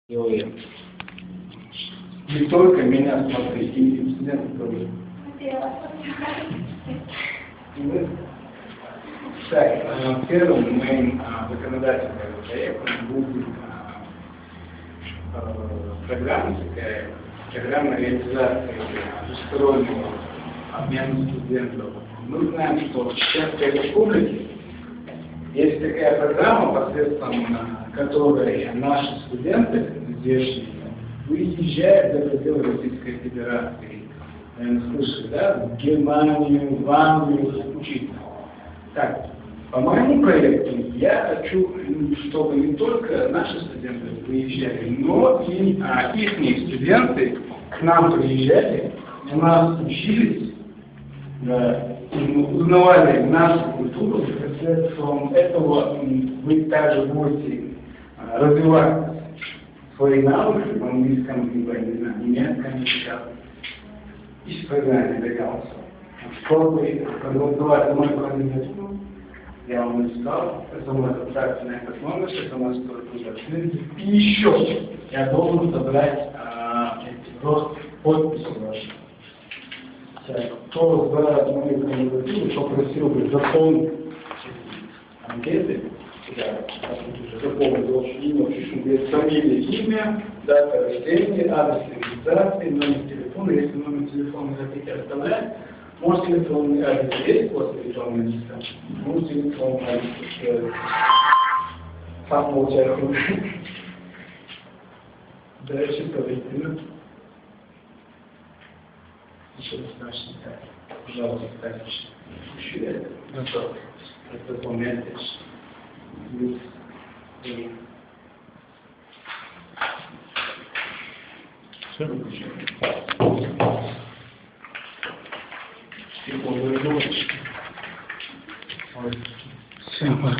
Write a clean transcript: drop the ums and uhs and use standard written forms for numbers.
делаем. Не только меня смотри, и студентов тоже. Так, первым моим законодательным проектом будет программа реализации двустороннего обмена студентов. Мы знаем, что в Чеченской Республике есть такая программа, посредством которой наши студенты здешние выезжают за пределы Российской Федерации. Наверное, слышали, да? В Германию, в Англию учиться. Так, по моему проекту я хочу, чтобы не только наши студенты выезжали, но и их студенты к нам приезжали, у нас учились, узнавали нашу культуру, и посредством этого вы также будете развивать свои навыки в английском, либо, не знаю, немецком, сейчас. И в программе «Легалс». Чтобы продолжать мою кандидатуру, я вам сказал, это мой контакт на этот номер, это мой студент. И еще я должен собрать подписи ваши. Кто разбирает мою кандидатуру, попросил бы заполнить анкеты. Я заполнил имя, пишу, где фамилия, имя, дата рождения, адрес регистрации, номер телефона. Если номер телефона хотите оставлять, может электронный адрес есть после электронной листа, может электронный адрес сам получается. Дальше поведено. Еще достаточно так. Пожалуйста, достаточно. Еще это. Это момент. Всем пока.